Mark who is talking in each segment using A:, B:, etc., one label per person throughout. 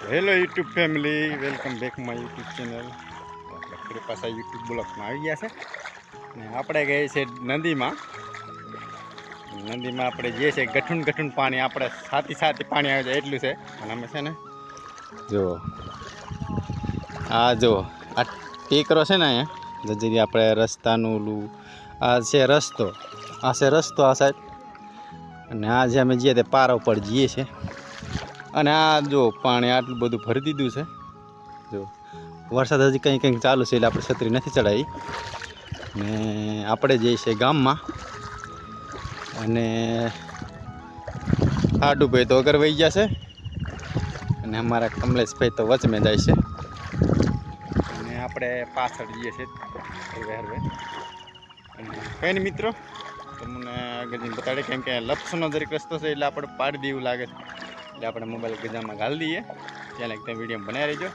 A: Hello YouTube family, welcome back my YouTube channel. આપણે ફરી પાછા યુટ્યુબ બ્લોગમાં આવી ગયા છે ને આપણે ગઈએ છે નદીમાં. નદીમાં આપણે જે છે ગઠુણ પાણી, આપણે સાથી પાણી આવે છે એટલું છે. અને અમે છે ને જો આ જો આ ટેકરો છે ને અહીંયા જગ્યાએ આપણે રસ્તાનું ઓલું આ છે રસ્તો, આ છે રસ્તો આ સાઈડ. અને આ જે અમે જઈએ તે પારા ઉપર જઈએ છીએ. અને આ જો પાણી આટલું બધું ભરી દીધું છે. જો વરસાદ હજી કંઈક ચાલુ છે એટલે આપણે છત્રી નથી ચડાવી. ને આપણે જઈએ છીએ ગામમાં. અને આડુભાઈ તો અગર વહી ગયા છે અને અમારા કમલેશભાઈ તો વચમે જાય છે. અને આપણે પાછળ જઈએ છીએ હરવે. અને કંઈ નહીં મિત્રો, તમને આગળ જઈને બતાડે કેમ કે લપસનો દરેક રસ્તો છે એટલે આપણે પાડી દેવું લાગે છે. એટલે આપણે મોબાઈલ ગજામાં ઘાલી દઈએ. ત્યાં લગતા વિડીયો બનાવી રહેજો.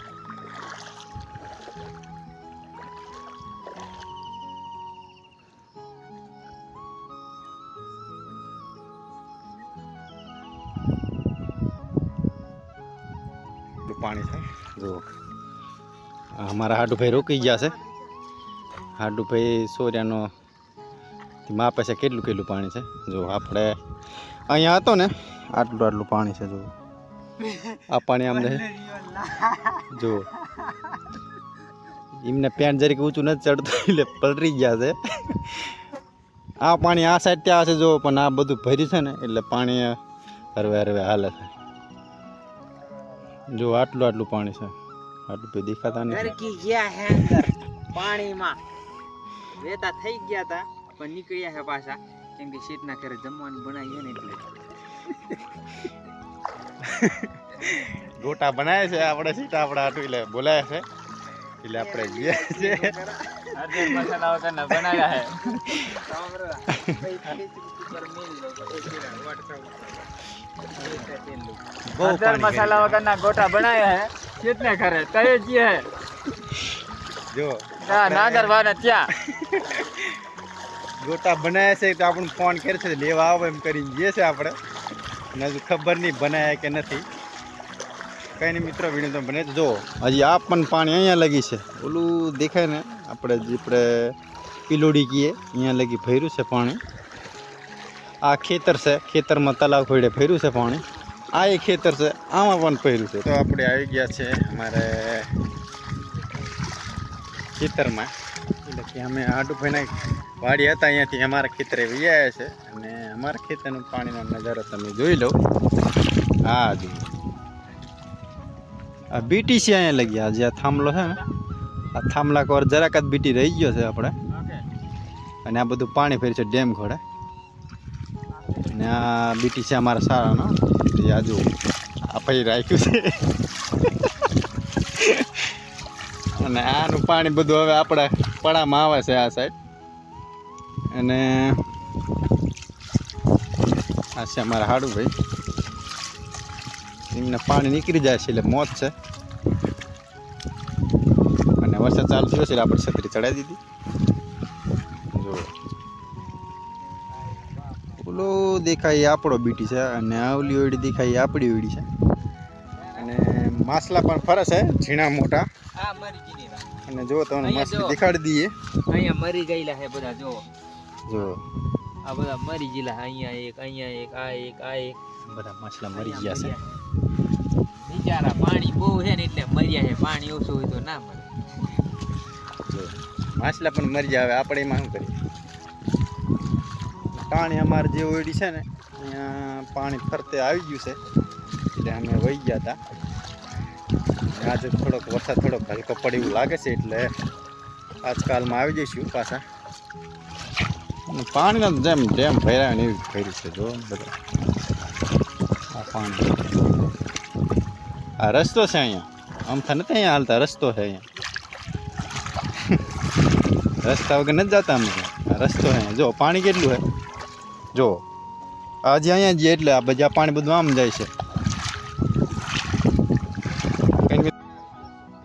A: પાણી છે જો અમારા હાડુભાઈ રોકી ગયા છે. હાડુભાઈ સોર્યાનો માપે છે કેટલું પાણી છે. જો આપણે અહીંયા હતો ને આટલું પાણી છે. જો આ પાણી આમ જો એમને પેન્ટ જરીક ઊંચું નથી ચડતું એટલે પલરી ગયા છે. આ પાણી આ સાઈડ ત્યાં હશે જો, પણ આ બધું ભર્યું છે ને એટલે પાણી હરવે હાલે છે. જો આટલું પાણી છે. આટલું દેખાતા
B: નથી પાણીમાં વેતા થઈ ગયા હતા પણ નીકળ્યા છે પાછા, કેમ કે શીતના ઘરે જમવાનું બનાવીએ ને એટલે
A: ગોટા બનાવે છે આપણે સીટ આપણે આટું એટલે બોલાય છે એટલે આપણે જઈએ છીએ.
B: મસાલા વગરના બનાવ્યા છે મસાલા વગરના ગોટા બનાવ્યા હે શીતના ઘરે તય જઈએ
A: જો
B: નાગરવાને ત્યાં
A: ગોટા બનાવ્યા છે તો આપણને ફોન કરે છે લેવા આવો એમ કરીને જઈએ છે આપણે. ને હજુ ખબર નહીં બનાવ્યા કે નથી. કંઈ નહીં મિત્રો, વિડીયો તમે બને તો જો હજી આ પણ પાણી અહીંયા લગી છે. ઓલું દેખાય ને આપણે પિલોડી કહીએ અહીંયા લગી ભર્યું છે પાણી. આ ખેતર છે, ખેતરમાં તલાવ ખોડે ભર્યું છે પાણી. આ એ ખેતર છે, આમાં પણ ભર્યું છે. તો આપણે આવી ગયા છે અમારે ખેતરમાં. એટલે કે અમે આડુભાઈના વાડી હતા અહીંયાથી અમારા ખેતરે વહી આવ્યા છે. અને અમારા ખેતરનું પાણીનો નજારો તમે જોઈ લો. હા જો આ બીટી છે અહીંયા લગી. આ જે આ થાંભલો છે ને આ થાંભલા કવર જરાક જ બીટી રહી ગયો છે આપણે. અને આ બધું પાણી ફેર્યું છે ડેમ ઘોડે. અને આ બીટી છે અમારા શાળાનો. આ જો આ પછી રાખ્યું છે. અને આનું પાણી બધું હવે આપણે પડામાં આવે છે આ સાઈડ. અને આ છે અમારા હાડુભાઈ, એમને પાણી નીકળી જાય છે એટલે મોત છે. અને વરસાદ ચાલુ થયો છે એટલે આપણે છત્રી ચડાવી દીધી. જો ઓલો દેખાય આપણો બીટી છે અને આ ઓલી ઓયડી દેખાય આપણી ઓયડી છે. અને માછલા પણ ફરે છે ઝીણા મોટા. અને જો તમને માછલી દેખાડી દઈએ.
B: અહીંયા મરી ગયેલા છે બધા. જો આ બધા મરી ગયેલા. અહીંયા એક આ એક
A: બધા માછલા મરી ગયા છે.
B: બિચારા પાણી બહુ છે ને એટલે મર્યા છે. પાણી ઓછું હોય તો ના મરે.
A: જો માછલા પણ મરી જાય. હવે આપણે એમાં શું કરીએ? પાણી અમારે જે ઓયડી છે ને અહીંયા પાણી ફરતે આવી ગયું છે એટલે અમે વહી ગયા હતા. આજે વરસાદ થોડોક હલકો પડે એવું લાગે છે એટલે આજકાલમાં આવી જઈશું પાછા. અને પાણીનો જેમ ડેમ ભર્યા ને એવી ભર્યું છે. જો બધા આ પાણી. આ રસ્તો છે અહીંયા. આમથા નથી અહીંયા હાલતા, રસ્તો છે અહીંયા. રસ્તા વગર નથી જતા અમે. આ રસ્તો છે અહીંયા. જો પાણી કેટલું છે જો. હજી અહીંયા જઈએ એટલે આ બધા પાણી બધું આમ જાય છે.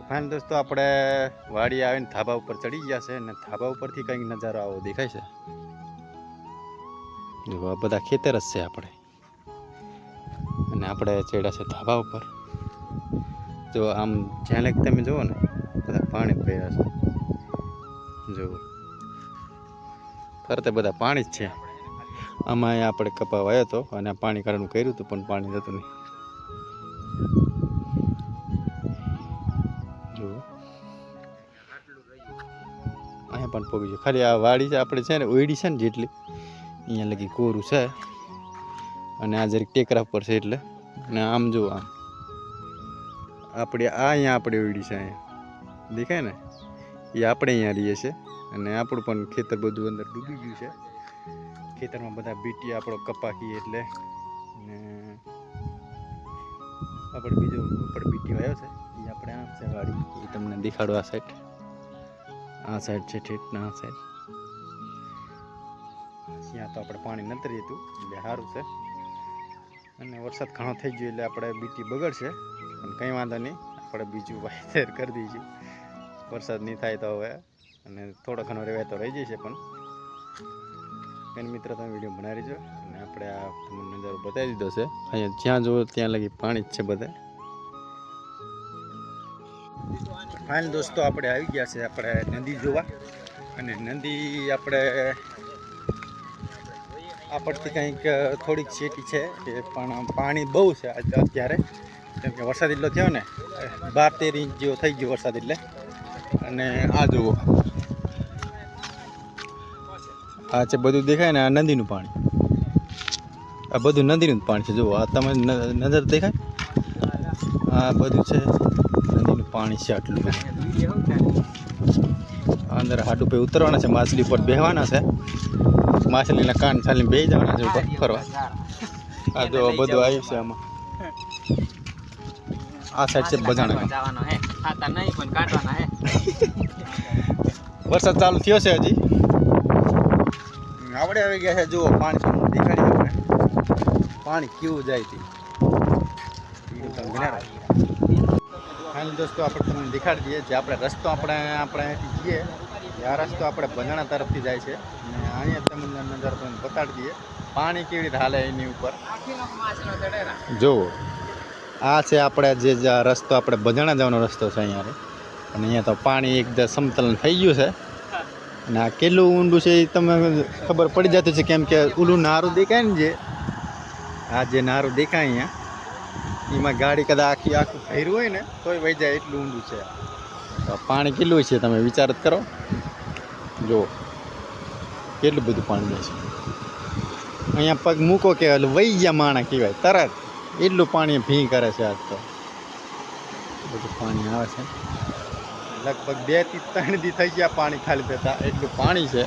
A: ફાઇન દોસ્તો, આપણે વાડી આવીને ધાબા ઉપર ચડી ગયા છે. અને ધાબા ઉપરથી કંઈક નજારો આવો દેખાય છે. જો આ બધા ખેતર જ છે આપણે. અને આપણે ચડ્યા છે ધાબા ઉપર. જો આમ જ્યાં લગી તમે જુઓ ને બધા પાણી ભર્યા છે. જુઓ ફરતે બધા પાણી જ છે. આમાં અહીંયા આપણે કપા વાયો હતો અને પાણી કાઢવાનું કર્યું હતું પણ પાણી જતું નહીં. જુઓ અહીંયા પણ પોગી ગયું. ખાલી આ વાડી છે આપણે છે ને ઓયડી છે ને જેટલી અહીંયા લગી કોરું છે અને આ જરીક ટેકરા પર છે એટલે. અને આમ જુઓ આમ આપણે આ અહીંયા આપણે ઓયડી છે અહીંયા દેખાય ને એ આપણે અહીંયા રહીએ છીએ અને આપણું પણ ખેતર બધું અંદર ડૂબી ગયું છે. ખેતરમાં બધા બીટી આપણો કપાકી એટલે ને આપણે બીજો ઉપર બીટી આવ્યો છે એ આપણે આમ છે વાડી એ તમને દેખાડો. આ સાઈડ છે ઠેઠના આ સાઈડ ત્યાં તો આપણે પાણી નથી રહેતું એટલે સારું છે. અને વરસાદ ઘણો થઈ ગયો એટલે આપણે બીટી બગડશે પણ કંઈ વાંધો નહીં, આપણે બીજું વાવેતર કરી દઈશું. વરસાદ નહીં થાય તો હવે અને થોડો ઘણો રહેવાય તો રહી જશે. પણ એની મિત્ર તમે વિડીયો બનાવી રહેજો અને આપણે આ તમને નજારો બતાવી દીધો છે. અહીંયા જ્યાં જુઓ ત્યાં લગી પાણી જ છે બધે. ફાઇનલ દોસ્તો આપણે આવી ગયા છે આપણે નદી જોવા. અને નદી આપણે આપણથી કંઈક થોડીક સેટી છે એ પણ પાણી બહુ છે અત્યારે, કેમ કે વરસાદ એટલો થયો ને 12-13 ઇંચ જેવો થઈ ગયો વરસાદ એટલે. અને આ જુઓ આ છે બધું દેખાય ને આ નદીનું પાણી, આ બધું નદીનું પાણી છે. જુઓ આ તમે નજર દેખાય આ બધું છે નદીનું પાણી છે. આટલું બધું અંદર હાડું પે ઉતરવાના છે, માછલી ઉપર બેહવાના છે, માછલીના કાન ચાલીને બેસી જવાના છે ઉપર ફરવા. આ જો બધું આવ્યું છે આમાં. આ સાઈડ છે બજાણા વરસાદ ચાલુ થયો છે હજી આપણે આવી ગયા છે. જુઓ પાણી દેખાડી આપણે પાણી કેવું જાય છે. હાલ દોસ્તો આપણે તમને દેખાડી દઈએ જે આપણે રસ્તો આપણે અહીંથી જઈએ આ રસ્તો આપણે બંધાણા તરફથી જાય છે. અને અહીંયા તમને નજારો તમને બતાડી દઈએ પાણી કેવી રીતે હાલે એની ઉપર. જુઓ આ છે આપણે જે રસ્તો આપણે બંધાણા જવાનો રસ્તો છે અહીંયા. અને અહીંયા તો પાણી એકદમ સમતલ થઈ ગયું છે. અને આ કેટલું ઊંડું છે એ તમને ખબર પડી જતું છે, કેમ કે ઓલું નારું દેખાય ને આ જે નારું દેખાય અહીંયા એમાં ગાડી કદાચ આખું ફેર્યું હોય ને તોય વહી જાય એટલું ઊંડું છે. તો પાણી કેટલું છે તમે વિચાર જ કરો. જો કેટલું બધું પાણી જાય છે. અહીંયા પગ મૂકો કે વહી ગયા માણા કહેવાય તરત, એટલું પાણી ભી કરે છે. આજ તો બધું પાણી આવે છે. લગભગ 2 થી 3 દી થઈ ગયા પાણી ખાલી થતા, એટલું પાણી છે.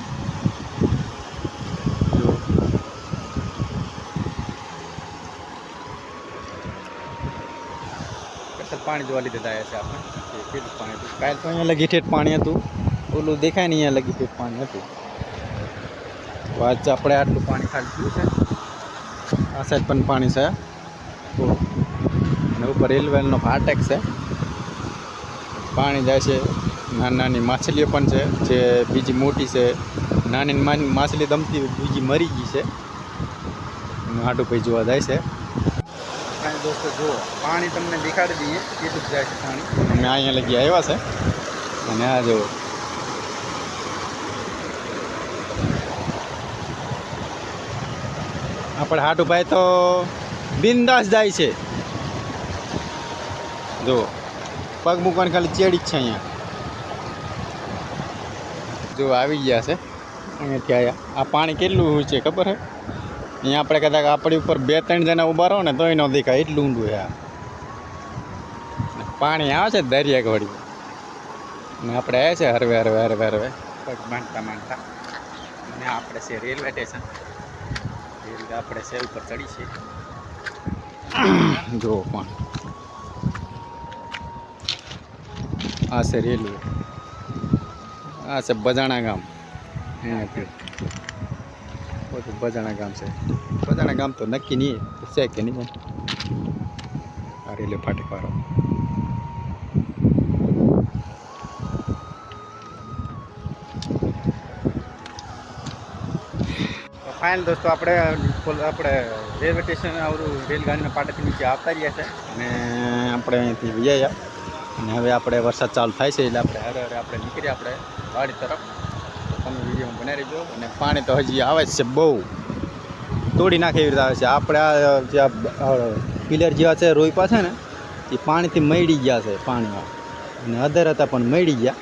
A: પાણી જોવા લીધે આવ્યા છે આપણે. કેટલું પાણી હતું કાલે તો અહીંયા લગી ઠેઠ પાણી હતું, ઓલું દેખાય ને અહીંયા લગી ઠેઠ પાણી હતું. આજ આપણે આટલું પાણી ખાલી થયું છે. આ સાઈડ પણ પાણી છે અને ઉપર રેલવેનો ફાટક છે. પાણી જાય છે. નાની માછલીઓ પણ છે, જે બીજી મોટી છે. નાની માછલી દમતી બીજી મરી ગઈ છે. હાટું ભાઈ જોવા જાય છે. અને દોસ્તો જુઓ પાણી તમને દેખાડી દઈએ કેટલું જાય છે પાણી. અમે અહીંયા લગી આવ્યા છે અને આ જુઓ આપણે હાટુભાઈ તો બિંદાસ જાય છે. જુઓ પગ મૂકવાની ખાલી ચેડી જ છે અહીંયા. જો આવી ગયા છે અહીંયાથી આવ્યા. આ પાણી કેટલું છે ખબર છે? અહીંયા આપણે કદાચ આપણી ઉપર 2-3 જણા ઊભા રહો ને તોય ન દેખાય એટલું ઊંડું છે આ. પાણી આવે છે દરિયા ઘોડી અને આપણે આવ્યા છે હરવે પગ માંડતા. અને આપણે છે રેલવે સ્ટેશન. રેલવે આપણે છે ઉપર ચડી છે. જો પાણી આ છે રેલવે. આ છે બજાણા ગામ. બધું બજાણા ગામ છે. બજાણા ગામ તો નક્કી નહીં છે કે નહીં. આ રેલવે ફાટક વાળો. ફાઇનલ દોસ્તો આપણે રેલવે સ્ટેશન આવડું રેલગાડીના પાટાથી નીચે આવતા રહ્યા છે અને આપણે અહીંથી વ્યાયા અને હવે આપણે વરસાદ ચાલુ થાય છે એટલે આપણે હવે આપણે નીકળીએ આપણે વાડી તરફ. તો તમે વિડીયોમાં બનાવી રહેજો. અને પાણી તો હજી આવે જ છે બહુ, તોડી નાખે એવી રીતે આવે છે. આપણે આ જે પિલર જેવા છે રોઈપા છે ને એ પાણીથી મળી ગયા છે પાણીમાં, અને અધર હતા પણ મળી ગયા.